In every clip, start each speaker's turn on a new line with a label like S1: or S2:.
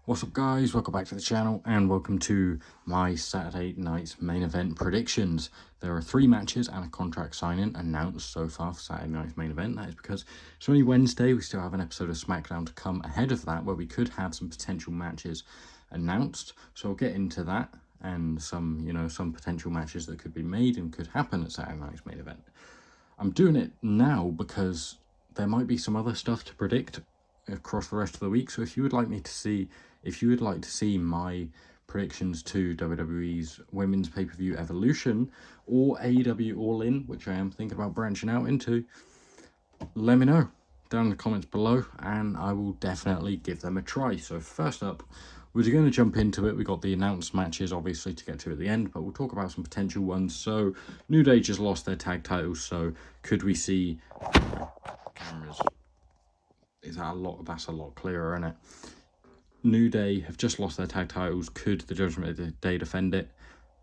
S1: What's up guys, welcome back to the channel and welcome to my Saturday night's main event predictions. There are 3 matches and a contract signing announced so far for Saturday night's main event. That is because it's only Wednesday, we still have an episode of SmackDown to come ahead of that where we could have some potential matches announced. So I'll get into that and some potential matches that could be made and could happen at Saturday night's main event. I'm doing it now because there might be some other stuff to predict across the rest of the week. So if you would like to see my predictions to WWE's Women's Pay-Per-View Evolution or AEW All In, which I am thinking about branching out into, let me know down in the comments below and I will definitely give them a try. So first up, we're going to jump into it. We got the announced matches obviously to get to at the end, but we'll talk about some potential ones. So New Day just lost their tag titles, so could we see cameras? Is that a lot? That's a lot clearer, isn't it? New Day have just lost their tag titles. Could the Judgment Day defend it?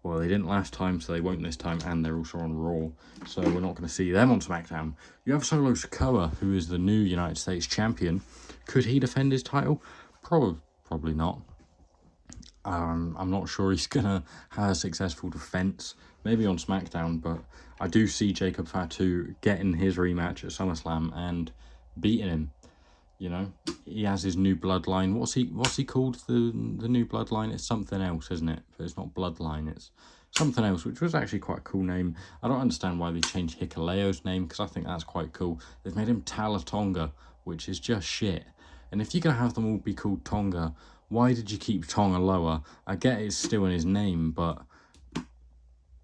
S1: Well, they didn't last time, so they won't this time, and they're also on Raw, so we're not going to see them on SmackDown. You have Solo Sikoa, who is the new United States champion. Could he defend his title? Probably not. I'm not sure he's going to have a successful defense, maybe on SmackDown, but I do see Jacob Fatu getting his rematch at SummerSlam and beating him. You know, he has his new bloodline. What's he called? The new bloodline? It's something else, isn't it? But it's not bloodline. It's something else, which was actually quite a cool name. I don't understand why they changed Hikaleo's name because I think that's quite cool. They've made him Talatonga, which is just shit. And if you're gonna have them all be called Tonga, why did you keep Tonga Loa? I get it's still in his name, but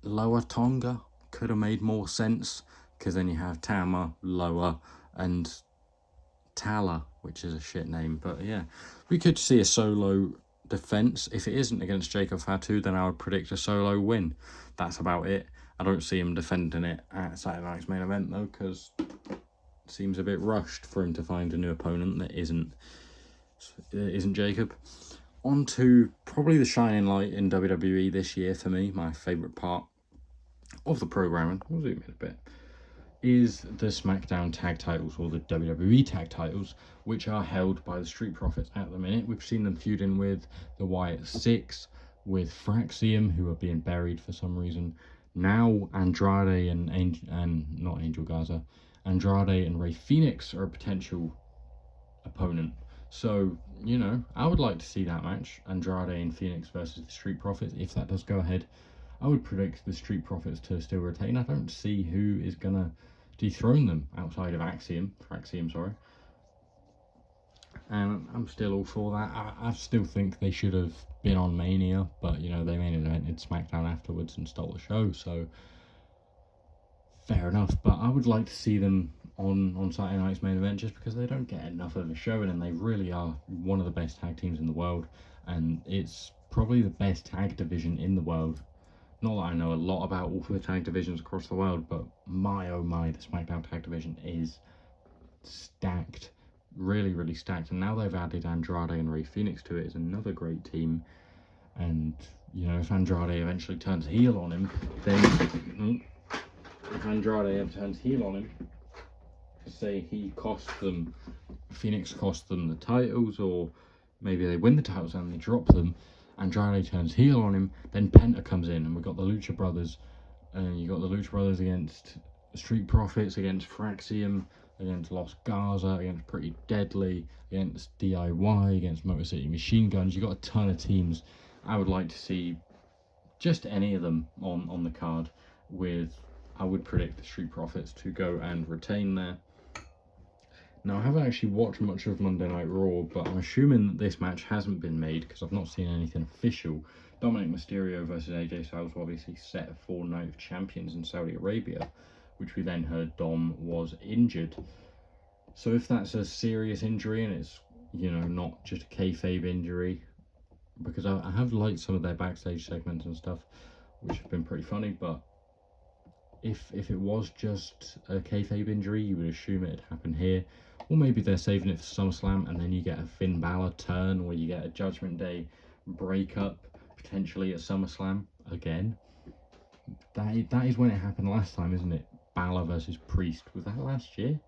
S1: Loa Tonga could have made more sense because then you have Tama, Loa, and Tala, which is a shit name. But yeah, we could see a Solo defense. If it isn't against Jacob Fatu, then I would predict a Solo win. That's about it. I don't see him defending it at Saturday night's main event though, because it seems a bit rushed for him to find a new opponent that isn't Jacob. On to probably the shining light in WWE this year for me, my favourite part of the programming. We'll zoom in a bit. Is the SmackDown tag titles, or the WWE tag titles, which are held by the Street Profits at the minute. We've seen them feuding with the Wyatt Six, with Fraxium, who are being buried for some reason. Now Andrade and not Angel Gaza, Andrade and Rey Fenix are a potential opponent. So, you know, I would like to see that match, Andrade and Phoenix versus the Street Profits. If that does go ahead, I would predict the Street Profits to still retain. I don't see who is going to dethrone them outside of Fraxium, sorry. And I'm still all for that. I still think they should have been on Mania, but, you know, they main evented SmackDown afterwards and stole the show, so fair enough. But I would like to see them on Saturday night's main event just because they don't get enough of a showing, and they really are one of the best tag teams in the world, and it's probably the best tag division in the world. Not that I know a lot about all the tag divisions across the world, but my oh my, the SmackDown tag division is stacked. Really, really stacked. And now they've added Andrade and Rey Fenix to it. It's another great team. And, you know, if Andrade eventually turns heel on him, then... If Andrade ever turns heel on him, say Phoenix cost them the titles, or maybe they win the titles and they drop them, Andrade turns heel on him, then Penta comes in, and we've got the Lucha Brothers, and you got the Lucha Brothers against Street Profits, against Fraxium, against Los Garza, against Pretty Deadly, against DIY, against Motor City Machine Guns. You got a ton of teams. I would like to see just any of them on the card. I would predict the Street Profits to go and retain there. Now, I haven't actually watched much of Monday Night Raw, but I'm assuming that this match hasn't been made because I've not seen anything official. Dominic Mysterio versus AJ Styles were obviously set for Night of Champions in Saudi Arabia, which we then heard Dom was injured. So if that's a serious injury and it's, you know, not just a kayfabe injury, because I have liked some of their backstage segments and stuff, which have been pretty funny, but if it was just a kayfabe injury, you would assume it'd happen here. Or maybe they're saving it for SummerSlam, and then you get a Finn Balor turn, or you get a Judgment Day breakup, potentially at SummerSlam again. That is when it happened last time, isn't it? Balor versus Priest. Was that last year?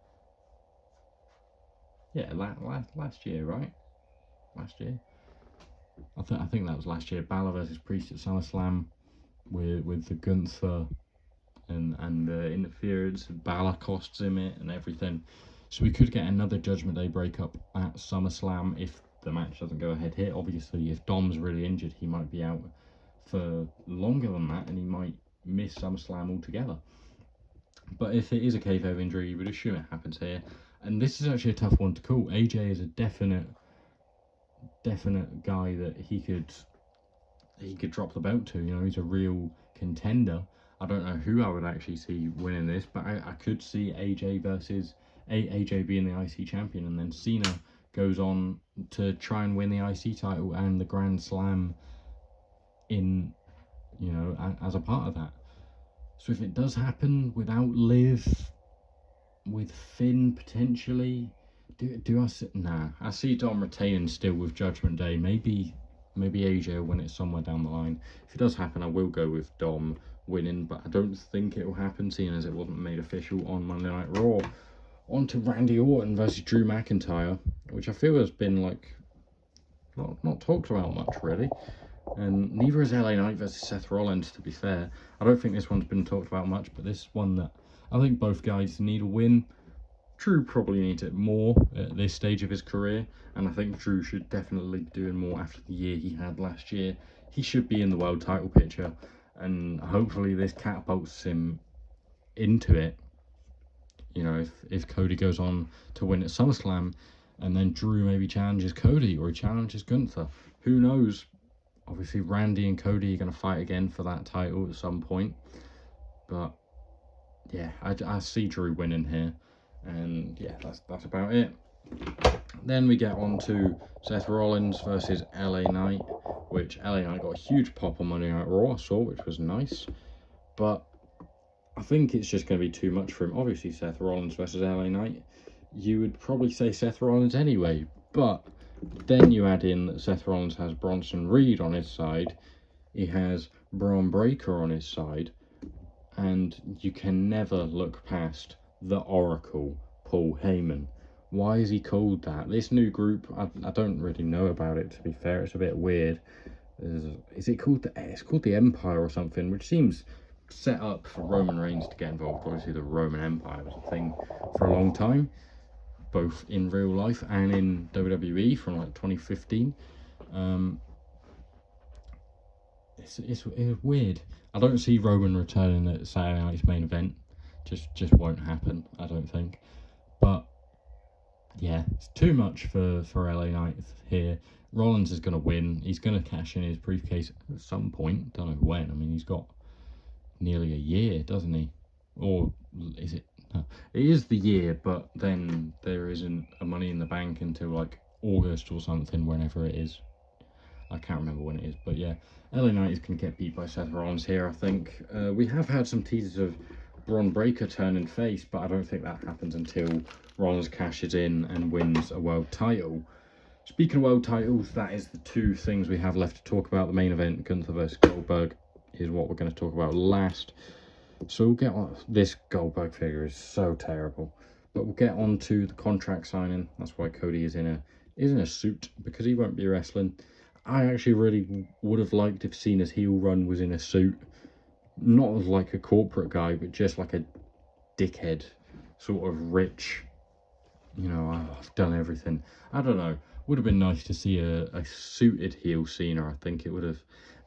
S1: Yeah, last year, right? Last year. I think that was last year. Balor versus Priest at SummerSlam with the Gunther and the interference. Balor costs him it and everything. So we could get another Judgment Day breakup at SummerSlam if the match doesn't go ahead here. Obviously, if Dom's really injured, he might be out for longer than that, and he might miss SummerSlam altogether. But if it is a kayfabe injury, you would assume it happens here. And this is actually a tough one to call. AJ is a definite guy that he could drop the belt to. You know, he's a real contender. I don't know who I would actually see winning this, but I could see AJ versus AJ being the IC champion, and then Cena goes on to try and win the IC title and the Grand Slam in, you know, as a part of that. So if it does happen without Liv, with Finn potentially, do I see? Nah, I see Dom retaining still with Judgment Day. Maybe AJ will win it somewhere down the line. If it does happen, I will go with Dom winning, but I don't think it will happen, seeing as it wasn't made official on Monday Night Raw. On to Randy Orton versus Drew McIntyre, which I feel has been like not talked about much really. And neither is LA Knight versus Seth Rollins, to be fair. I don't think this one's been talked about much, but this one that I think both guys need a win. Drew probably needs it more at this stage of his career, and I think Drew should definitely be doing more after the year he had last year. He should be in the world title picture, and hopefully this catapults him into it. You know, if Cody goes on to win at SummerSlam, and then Drew maybe challenges Cody, or he challenges Gunther. Who knows? Obviously, Randy and Cody are going to fight again for that title at some point. But, yeah, I see Drew winning here. And, yeah, that's about it. Then we get on to Seth Rollins versus LA Knight, which LA Knight got a huge pop on Monday Night Raw, I saw, which was nice. But I think it's just going to be too much for him. Obviously, Seth Rollins versus LA Knight. You would probably say Seth Rollins anyway, but then you add in that Seth Rollins has Bronson Reed on his side, he has Braun Breaker on his side, and you can never look past the Oracle, Paul Heyman. Why is he called that? This new group, I don't really know about it, to be fair. It's a bit weird. Is it called it's called the Empire or something, which seems set up for Roman Reigns to get involved. Obviously, the Roman Empire was a thing for a long time, both in real life and in WWE from like 2015. It's weird. I don't see Roman returning at Saturday Night's main event. Just won't happen, I don't think. But yeah, it's too much for LA Knight here. Rollins is going to win. He's going to cash in his briefcase at some point. Don't know when. I mean, he's got nearly a year, doesn't he? Or is it? No, it is the year, but then there isn't a Money in the Bank until like August or something, whenever it is. I can't remember when it is, but yeah, LA Knight is going to get beat by Seth Rollins here, I think. We have had some teasers of Braun Breaker turning face, but I don't think that happens until Rollins cashes in and wins a world title. Speaking of world titles, that is the two things we have left to talk about. The main event, Gunther versus Goldberg, is what we're going to talk about last. So we'll get on. This Goldberg figure is so terrible, but we'll get on to the contract signing. That's why Cody is in a suit, because he won't be wrestling. I actually really would have liked if Cena's heel run was in a suit, not as like a corporate guy, but just like a dickhead, sort of rich. You know, I've done everything. I don't know. Would have been nice to see a suited heel Cena. I think it would have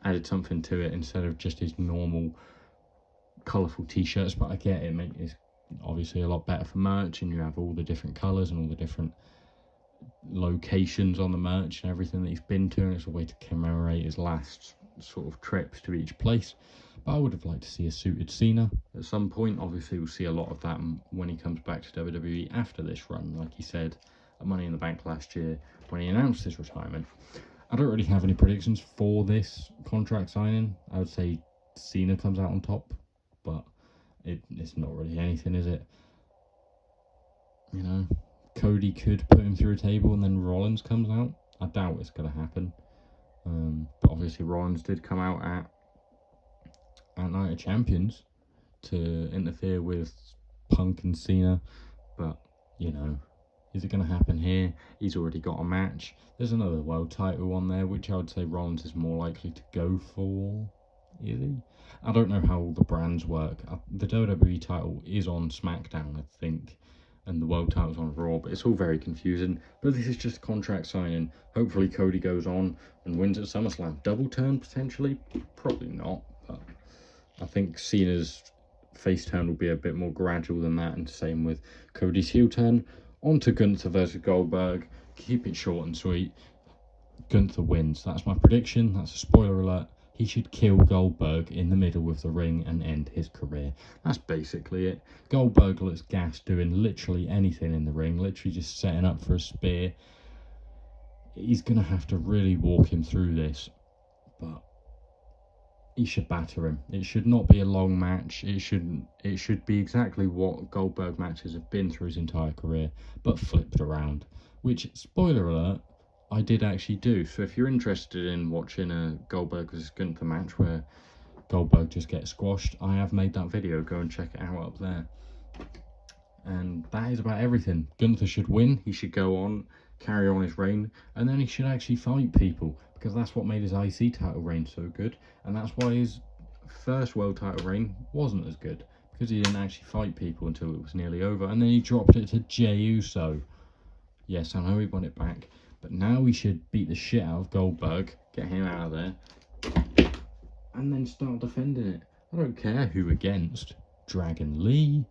S1: added something to it instead of just his normal colourful t-shirts. But I get it, it's obviously a lot better for merch, and you have all the different colours and all the different locations on the merch and everything that he's been to, and it's a way to commemorate his last sort of trips to each place. But I would have liked to see a suited Cena at some point. Obviously we'll see a lot of that when he comes back to WWE after this run, like he said at Money in the Bank last year when he announced his retirement. I don't really have any predictions for this contract signing. I would say Cena comes out on top, but it's not really anything, is it? You know, Cody could put him through a table and then Rollins comes out. I doubt it's going to happen. But obviously Rollins did come out at Night of Champions to interfere with Punk and Cena. But, you know, Is it going to happen here? He's already got a match. There's another world title on there, which I would say Rollins is more likely to go for. Is he? I don't know how all the brands work. The WWE title is on SmackDown, I think, and the world title's on Raw, but it's all very confusing. But this is just a contract signing. Hopefully Cody goes on and wins at SummerSlam. Double turn, potentially? Probably not, but I think Cena's face turn will be a bit more gradual than that, and same with Cody's heel turn. On to Gunther versus Goldberg. Keep it short and sweet. Gunther wins. That's my prediction. That's a spoiler alert. He should kill Goldberg in the middle of the ring and end his career. That's basically it. Goldberg looks gassed doing literally anything in the ring, literally just setting up for a spear. He's going to have to really walk him through this, but he should batter him. It should not be a long match. It should be exactly what Goldberg matches have been through his entire career, but flipped around. Which, spoiler alert, I did actually do. So if you're interested in watching a Goldberg vs Gunther match where Goldberg just gets squashed, I have made that video. Go and check it out up there. And that is about everything. Gunther should win. He should go on, carry on his reign, and then he should actually fight people, because that's what made his IC title reign so good, and that's why his first world title reign wasn't as good, because he didn't actually fight people until it was nearly over, and then he dropped it to Jey Uso. Yes, I know he won it back, but now he should beat the shit out of Goldberg, get him out of there, and then start defending it. I don't care who against. Dragon Lee,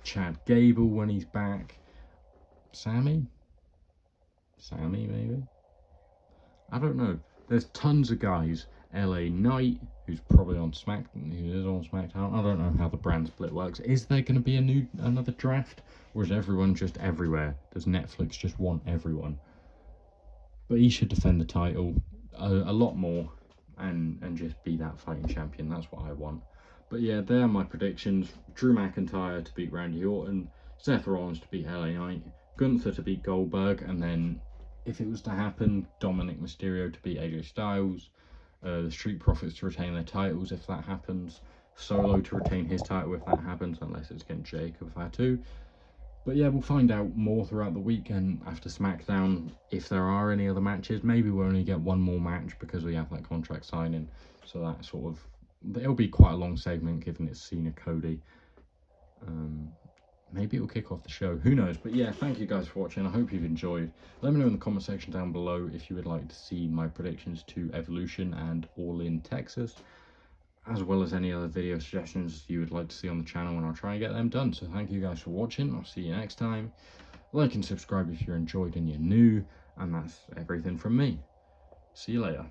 S1: Chad Gable when he's back, Sammy maybe? I don't know. There's tons of guys. LA Knight, who's probably on SmackDown, who is on SmackDown. I don't know how the brand split works. Is there going to be another draft? Or is everyone just everywhere? Does Netflix just want everyone? But he should defend the title a lot more and just be that fighting champion. That's what I want. But yeah, there are my predictions. Drew McIntyre to beat Randy Orton, Seth Rollins to beat LA Knight, Gunther to beat Goldberg, and then if it was to happen, Dominic Mysterio to beat AJ Styles, the Street Profits to retain their titles if that happens, Solo to retain his title if that happens, unless it's against Jacob Fatu. But yeah, we'll find out more throughout the weekend after SmackDown. If there are any other matches, maybe we'll only get one more match because we have that contract signing. So that sort of, it'll be quite a long segment given it's Cena Cody. Maybe it'll kick off the show, who knows. But yeah, thank you guys for watching. I hope you've enjoyed. Let me know in the comment section down below if you would like to see my predictions to Evolution and All In Texas, as well as any other video suggestions you would like to see on the channel, and I'll try and get them done. So thank you guys for watching. I'll see you next time. Like and subscribe if you're enjoyed and you're new, and that's everything from me. See you later.